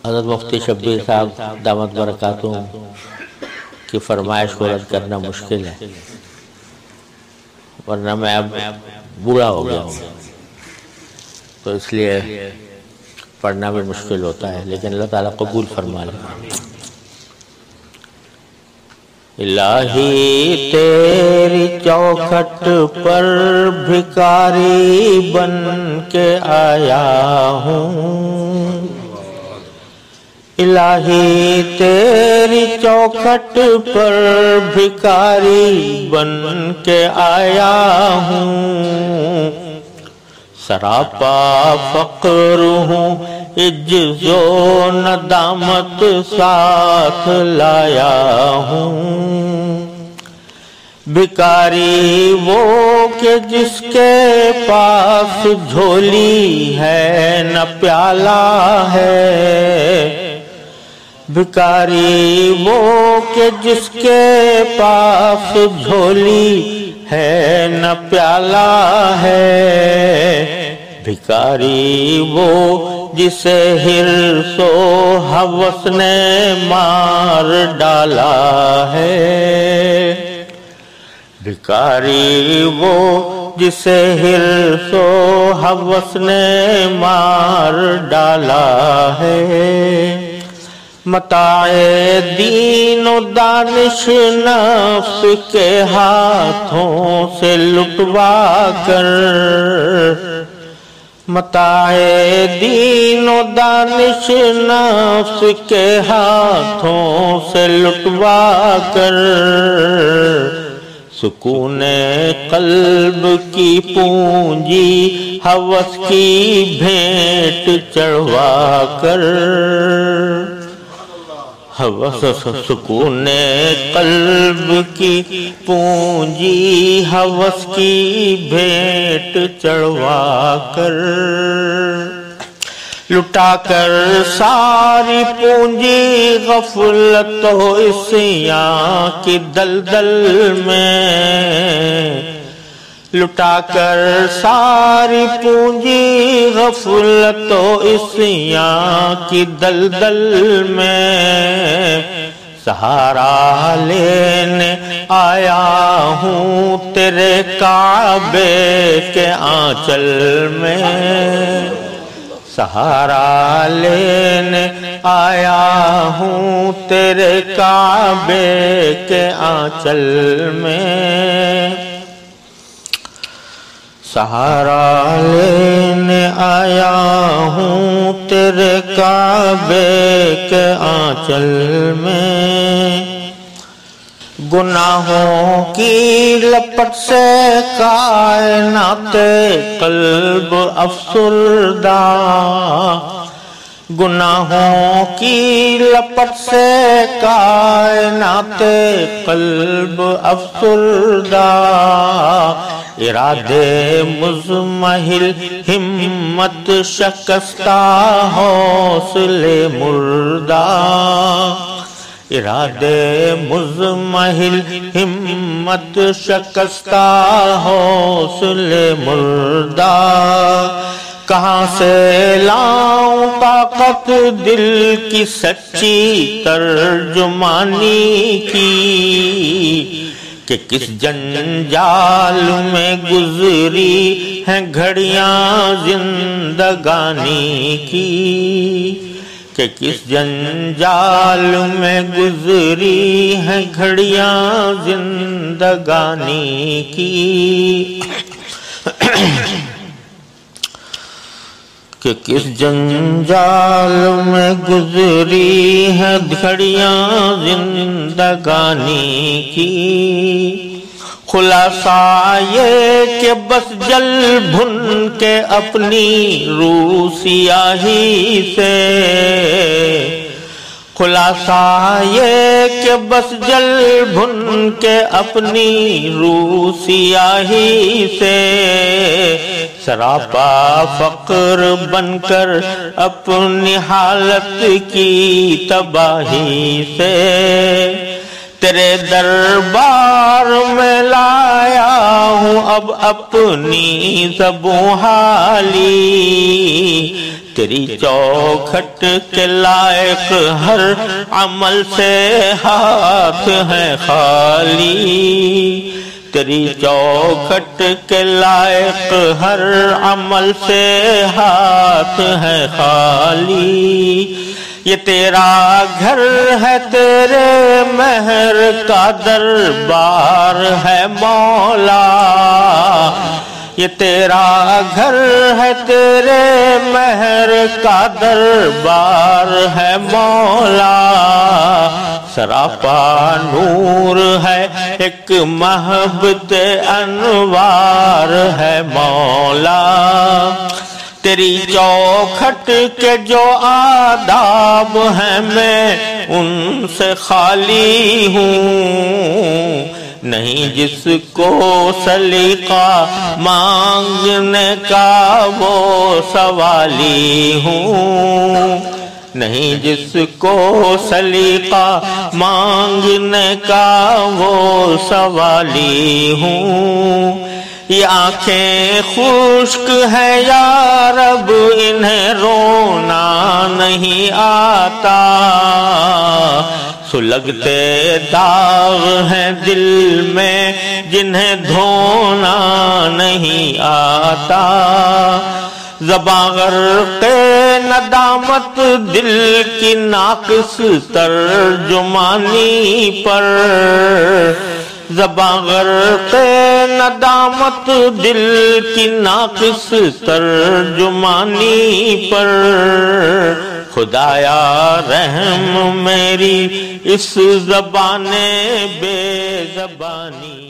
حضرت مفتی شبیر صاحب دامت برکاتہم کی فرمائش کو رد کرنا مشکل ہے، ورنہ میں اب بوڑھا ہو گیا ہوں تو اس لیے پڑھنا بھی مشکل ہوتا ہے، لیکن اللہ تعالیٰ قبول فرما لے۔ الہی تیری چوکھٹ پر بھکاری بن کے آیا ہوں، الہی تیری چوکھٹ پر بھکاری بن کے آیا ہوں، سراپا فقر ہوں عجز و ندامت ساتھ لایا ہوں، بھکاری وہ کہ جس کے پاس جھولی ہے نہ پیالہ ہے، بھکاری وہ کہ جس کے پاس جھولی ہے نہ پیالہ ہے، بھکاری وہ جسے حرص و ہوس نے مار ڈالا ہے، بھکاری وہ جسے حرص و ہوس نے مار ڈالا ہے، متاع دین و دانش نفس کے ہاتھوں سے لٹوا کر، متاع دین و دانش نفس کے ہاتھوں سے لٹوا کر، سکون قلب کی پونجی ہوس کی بھیٹ چڑھوا کر، سکون قلب کی پونجی ہوس کی بھیٹ چڑھوا کر، لٹا کر ساری پونجی غفلت و عصیاں کی دلدل میں، لٹا کر ساری پونجی غفلت و عصیاں کی دلدل میں، سہارا لینے آیا ہوں تیرے کعبے کے آنچل میں، سہارا لینے آیا ہوں تیرے کعبے کے آنچل میں، سہارا لینے آیا ہوں تیرے کعبے کے آنچل میں، گناہوں کی لپٹ سے کائنات قلب افسردہ، گناہوں کی لپٹ سے کائنات قلب افسردہ، ارادے مزمحل ہمت شکستہ حوصلے مردہ، ارادے مزمحل ہمت شکستہ حوصلے مردہ، کہاں سے لاؤں طاقت دل کی سچی ترجمانی کی، کہ کس جنجال میں گزری ہیں گھڑیاں زندگانی کی، کہ کس جنجال میں گزری ہیں گھڑیاں زندگانی کی، کہ کس جنجال میں گزری ہیں گھڑیاں زندگانی کی، خلاصہ یہ کہ بس جل بھن کے اپنی روح سیاہی سے، خلاصہ یہ کہ بس جل بھن کے اپنی روح سیاہی سے، سراپا فقر بن کر اپنی حالت کی تباہی سے، تیرے دربار میں لایا ہوں اب اپنی زبوں حالی، تیری چوکھٹ کے لائق ہر عمل سے ہاتھ ہے خالی، تیری چوکھٹ کے لائق ہر عمل سے ہاتھ ہے خالی، یہ تیرا گھر ہے تیرے مہر کا دربار ہے مولا، یہ تیرا گھر ہے تیرے مہر کا دربار ہے مولا، سراپا نور ہے ایک محبت انوار ہے مولا، تیری چوکھٹ کے جو آداب ہیں میں ان سے خالی ہوں، نہیں جس کو سلیقہ مانگنے کا وہ سوالی ہوں، نہیں جس کو سلیقہ مانگنے کا وہ سوالی ہوں، یہ آنکھیں خشک ہے یا رب انہیں رونا نہیں آتا، سلگتے داغ ہیں دل میں جنہیں دھونا نہیں آتا، زباں غرق ندامت دل کی ناقص ترجمانی پر، زباں غرق ندامت دل کی ناقص ترجمانی پر، خدایا رحم میری اس زبان بے زبانی